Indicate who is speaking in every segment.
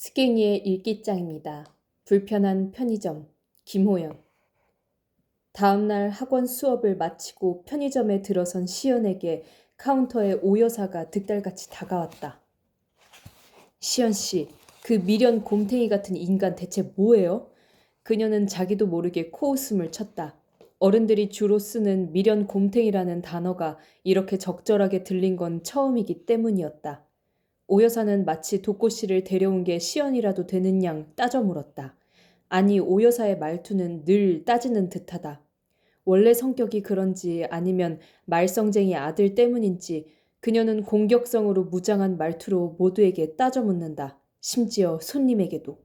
Speaker 1: 스갱이의 일기장입니다. 불편한 편의점. 김호연. 다음날 학원 수업을 마치고 편의점에 들어선 시연에게 카운터에 오 여사가 득달같이 다가왔다. 시연씨, 그 미련 곰탱이 같은 인간 대체 뭐예요? 그녀는 자기도 모르게 코웃음을 쳤다. 어른들이 주로 쓰는 미련 곰탱이라는 단어가 이렇게 적절하게 들린 건 처음이기 때문이었다. 오 여사는 마치 독고 씨를 데려온 게 시연이라도 되는 양 따져 물었다. 아니, 오 여사의 말투는 늘 따지는 듯하다. 원래 성격이 그런지 아니면 말썽쟁이 아들 때문인지 그녀는 공격성으로 무장한 말투로 모두에게 따져 묻는다. 심지어 손님에게도.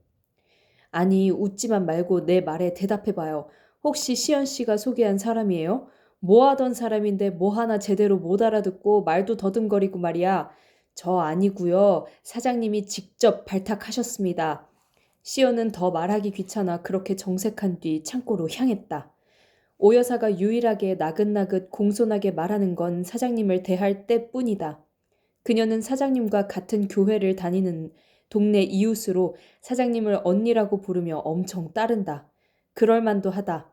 Speaker 1: 아니, 웃지만 말고 내 말에 대답해봐요. 혹시 시연 씨가 소개한 사람이에요? 뭐 하던 사람인데 뭐 하나 제대로 못 알아듣고 말도 더듬거리고 말이야. 저 아니고요. 사장님이 직접 발탁하셨습니다. 시연은 더 말하기 귀찮아 그렇게 정색한 뒤 창고로 향했다. 오 여사가 유일하게 나긋나긋 공손하게 말하는 건 사장님을 대할 때뿐이다. 그녀는 사장님과 같은 교회를 다니는 동네 이웃으로 사장님을 언니라고 부르며 엄청 따른다. 그럴만도 하다.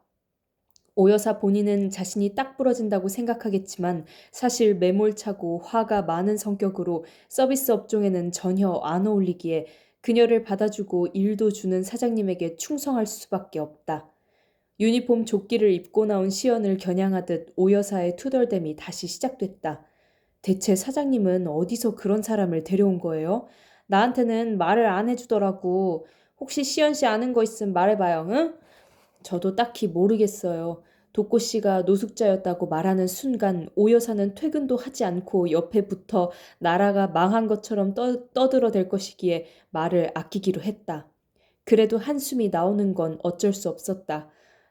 Speaker 1: 오 여사 본인은 자신이 딱 부러진다고 생각하겠지만 사실 매몰차고 화가 많은 성격으로 서비스 업종에는 전혀 안 어울리기에 그녀를 받아주고 일도 주는 사장님에게 충성할 수밖에 없다. 유니폼 조끼를 입고 나온 시연을 겨냥하듯 오 여사의 투덜댐이 다시 시작됐다. 대체 사장님은 어디서 그런 사람을 데려온 거예요? 나한테는 말을 안 해주더라고. 혹시 시연 씨 아는 거 있으면 말해봐요, 응? 저도 딱히 모르겠어요. 독고 씨가 노숙자였다고 말하는 순간 오 여사는 퇴근도 하지 않고 옆에 붙어 나라가 망한 것처럼 떠들어댈 것이기에 말을 아끼기로 했다. 그래도 한숨이 나오는 건 어쩔 수 없었다.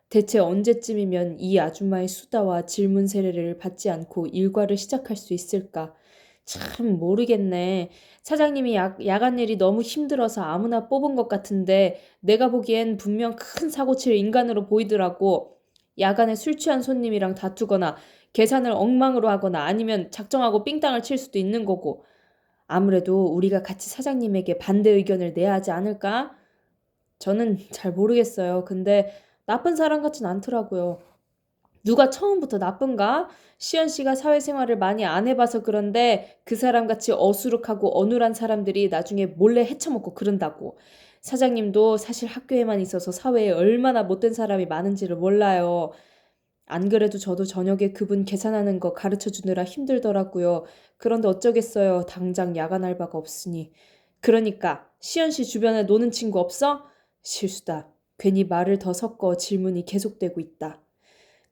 Speaker 1: 대체 언제쯤이면 이 아줌마의 수다와 질문 세례를 받지 않고 일과를 시작할 수 있을까? 참 모르겠네. 사장님이 야간 일이 너무 힘들어서 아무나 뽑은 것 같은데 내가 보기엔 분명 큰 사고 칠 인간으로 보이더라고. 야간에 술 취한 손님이랑 다투거나 계산을 엉망으로 하거나 아니면 작정하고 삥땅을 칠 수도 있는 거고. 아무래도 우리가 같이 사장님에게 반대 의견을 내야 하지 않을까? 저는 잘 모르겠어요. 근데 나쁜 사람 같진 않더라고요. 누가 처음부터 나쁜가? 시연 씨가 사회생활을 많이 안 해봐서 그런데 그 사람같이 어수룩하고 어눌한 사람들이 나중에 몰래 헤쳐먹고 그런다고. 사장님도 사실 학교에만 있어서 사회에 얼마나 못된 사람이 많은지를 몰라요. 안 그래도 저도 저녁에 그분 계산하는 거 가르쳐 주느라 힘들더라고요. 그런데 어쩌겠어요. 당장 야간 알바가 없으니. 그러니까 시연 씨 주변에 노는 친구 없어? 실수다. 괜히 말을 더 섞어 질문이 계속되고 있다.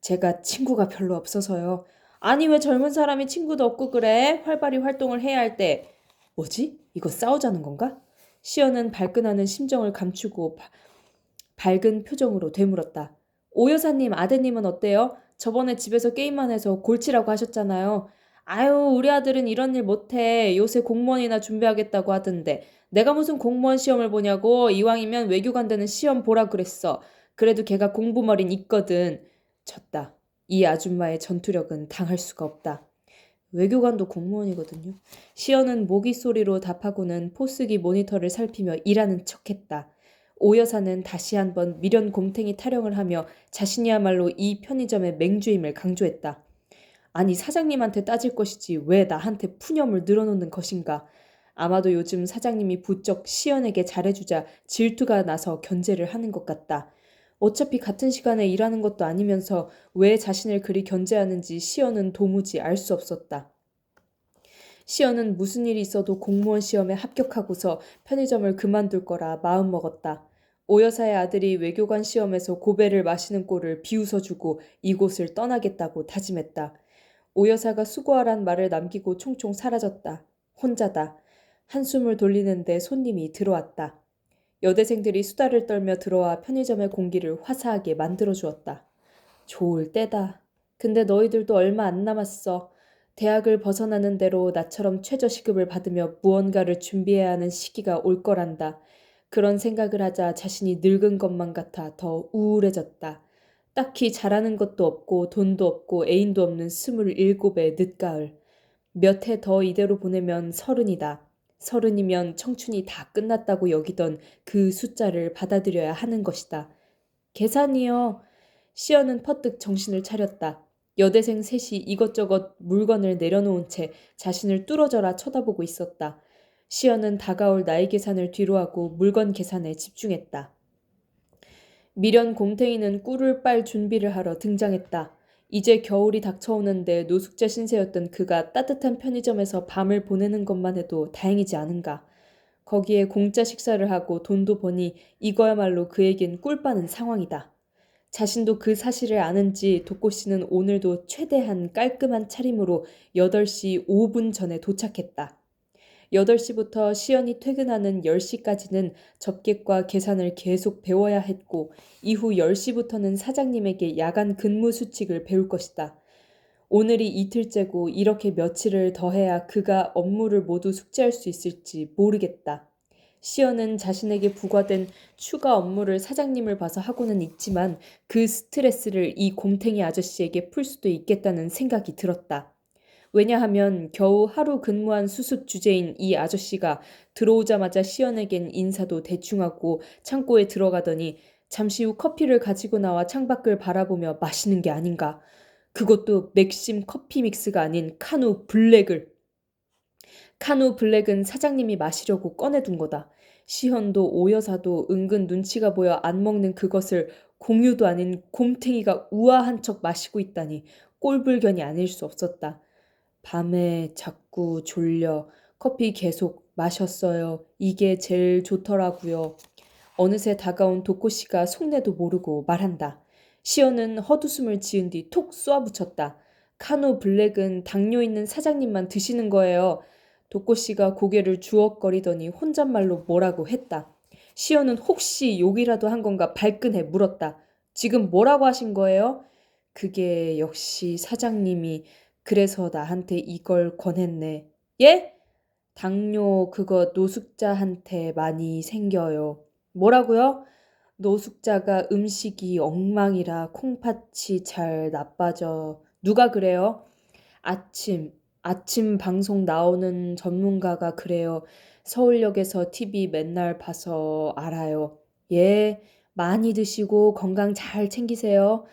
Speaker 1: 제가 친구가 별로 없어서요. 아니 왜 젊은 사람이 친구도 없고 그래? 활발히 활동을 해야 할 때. 뭐지? 이거 싸우자는 건가? 시연은 발끈하는 심정을 감추고 밝은 표정으로 되물었다. 오 여사님 아드님은 어때요? 저번에 집에서 게임만 해서 골치라고 하셨잖아요. 아유, 우리 아들은 이런 일 못해. 요새 공무원이나 준비하겠다고 하던데. 내가 무슨 공무원 시험을 보냐고. 이왕이면 외교관 되는 시험 보라 그랬어. 그래도 걔가 공부머린 있거든. 졌다. 이 아줌마의 전투력은 당할 수가 없다. 외교관도 공무원이거든요. 시연은 모기 소리로 답하고는 포스기 모니터를 살피며 일하는 척했다. 오 여사는 다시 한번 미련 곰탱이 타령을 하며 자신이야말로 이 편의점의 맹주임을 강조했다. 아니 사장님한테 따질 것이지 왜 나한테 푸념을 늘어놓는 것인가. 아마도 요즘 사장님이 부쩍 시연에게 잘해주자 질투가 나서 견제를 하는 것 같다. 어차피 같은 시간에 일하는 것도 아니면서 왜 자신을 그리 견제하는지 시연은 도무지 알 수 없었다. 시연은 무슨 일이 있어도 공무원 시험에 합격하고서 편의점을 그만둘 거라 마음먹었다. 오 여사의 아들이 외교관 시험에서 고배를 마시는 꼴을 비웃어주고 이곳을 떠나겠다고 다짐했다. 오 여사가 수고하란 말을 남기고 총총 사라졌다. 혼자다. 한숨을 돌리는데 손님이 들어왔다. 여대생들이 수다를 떨며 들어와 편의점의 공기를 화사하게 만들어주었다. 좋을 때다. 근데 너희들도 얼마 안 남았어. 대학을 벗어나는 대로 나처럼 최저시급을 받으며 무언가를 준비해야 하는 시기가 올 거란다. 그런 생각을 하자 자신이 늙은 것만 같아 더 우울해졌다. 딱히 잘하는 것도 없고 돈도 없고 애인도 없는 27의 늦가을. 몇 해 더 이대로 보내면 30이다. 30이면 청춘이 다 끝났다고 여기던 그 숫자를 받아들여야 하는 것이다. 계산이요. 시연은 퍼뜩 정신을 차렸다. 여대생 셋이 이것저것 물건을 내려놓은 채 자신을 뚫어져라 쳐다보고 있었다. 시연은 다가올 나이 계산을 뒤로하고 물건 계산에 집중했다. 미련 곰탱이는 꿀을 빨 준비를 하러 등장했다. 이제 겨울이 닥쳐오는데 노숙자 신세였던 그가 따뜻한 편의점에서 밤을 보내는 것만 해도 다행이지 않은가. 거기에 공짜 식사를 하고 돈도 버니 이거야말로 그에겐 꿀 빠는 상황이다. 자신도 그 사실을 아는지 도꼬씨는 오늘도 최대한 깔끔한 차림으로 8시 5분 전에 도착했다. 8시부터 시연이 퇴근하는 10시까지는 접객과 계산을 계속 배워야 했고 이후 10시부터는 사장님에게 야간 근무 수칙을 배울 것이다. 오늘이 이틀째고 이렇게 며칠을 더 해야 그가 업무를 모두 숙지할 수 있을지 모르겠다. 시연은 자신에게 부과된 추가 업무를 사장님을 봐서 하고는 있지만 그 스트레스를 이 곰탱이 아저씨에게 풀 수도 있겠다는 생각이 들었다. 왜냐하면 겨우 하루 근무한 수습 주제인 이 아저씨가 들어오자마자 시연에겐 인사도 대충하고 창고에 들어가더니 잠시 후 커피를 가지고 나와 창밖을 바라보며 마시는 게 아닌가. 그것도 맥심 커피 믹스가 아닌 카누 블랙을. 카누 블랙은 사장님이 마시려고 꺼내둔 거다. 시현도 오 여사도 은근 눈치가 보여 안 먹는 그것을 공유도 아닌 곰탱이가 우아한 척 마시고 있다니 꼴불견이 아닐 수 없었다. 밤에 자꾸 졸려. 커피 계속 마셨어요. 이게 제일 좋더라고요. 어느새 다가온 도코씨가 속내도 모르고 말한다. 시연은 헛웃음을 지은 뒤 톡 쏘아붙였다. 카누 블랙은 당뇨 있는 사장님만 드시는 거예요. 도코씨가 고개를 주걱거리더니 혼잣말로 뭐라고 했다. 시연은 혹시 욕이라도 한 건가 발끈해 물었다. 지금 뭐라고 하신 거예요? 그게 역시 사장님이 그래서 나한테 이걸 권했네. 예? 당뇨 그거 노숙자한테 많이 생겨요. 뭐라고요? 노숙자가 음식이 엉망이라 콩팥이 잘 나빠져. 누가 그래요? 아침 방송 나오는 전문가가 그래요. 서울역에서 TV 맨날 봐서 알아요. 예, 많이 드시고 건강 잘 챙기세요.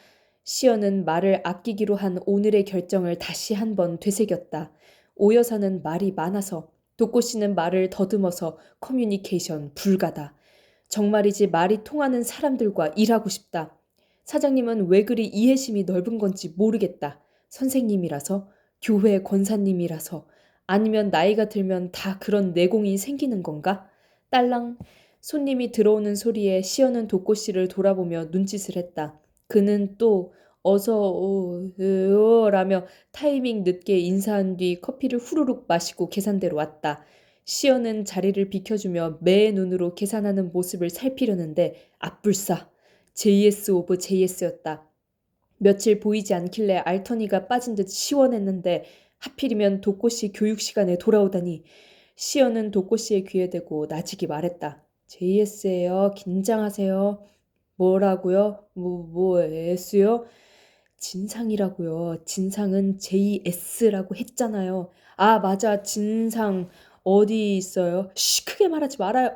Speaker 1: 시연은 말을 아끼기로 한 오늘의 결정을 다시 한번 되새겼다. 오 여사는 말이 많아서, 도꼬씨는 말을 더듬어서 커뮤니케이션 불가다. 정말이지 말이 통하는 사람들과 일하고 싶다. 사장님은 왜 그리 이해심이 넓은 건지 모르겠다. 선생님이라서, 교회 권사님이라서, 아니면 나이가 들면 다 그런 내공이 생기는 건가? 딸랑. 손님이 들어오는 소리에 시연은 도꼬씨를 돌아보며 눈짓을 했다. 그는 또 어서 오라며 타이밍 늦게 인사한 뒤 커피를 후루룩 마시고 계산대로 왔다. 시연은 자리를 비켜주며 매의 눈으로 계산하는 모습을 살피려는데 앞불싸 JS 오브 JS였다. 며칠 보이지 않길래 알터니가 빠진 듯 시원했는데 하필이면 도꼬씨 교육 시간에 돌아오다니. 시연은 도꼬씨의 귀에 대고 나직이 말했다. JS예요. 긴장하세요. 뭐라고요? S요? 진상이라고요. 진상은 JS라고 했잖아요. 아, 맞아. 진상 어디 있어요? 크게 말하지 말아요.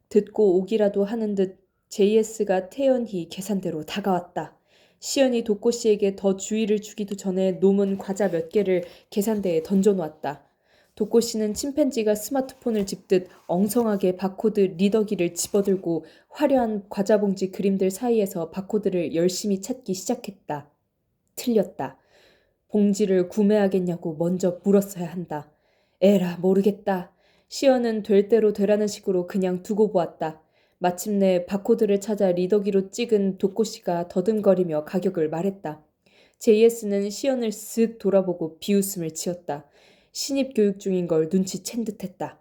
Speaker 1: 듣고 오기라도 하는 듯 JS가 태연히 계산대로 다가왔다. 시연이 도꼬씨에게 더 주의를 주기도 전에 놈은 과자 몇 개를 계산대에 던져놓았다. 도꼬씨는 침팬지가 스마트폰을 집듯 엉성하게 바코드 리더기를 집어들고 화려한 과자봉지 그림들 사이에서 바코드를 열심히 찾기 시작했다. 틀렸다. 봉지를 구매하겠냐고 먼저 물었어야 한다. 에라 모르겠다. 시연은 될 대로 되라는 식으로 그냥 두고 보았다. 마침내 바코드를 찾아 리더기로 찍은 도꼬씨가 더듬거리며 가격을 말했다. JS는 시연을 쓱 돌아보고 비웃음을 지었다. 신입 교육 중인 걸 눈치챈 듯했다.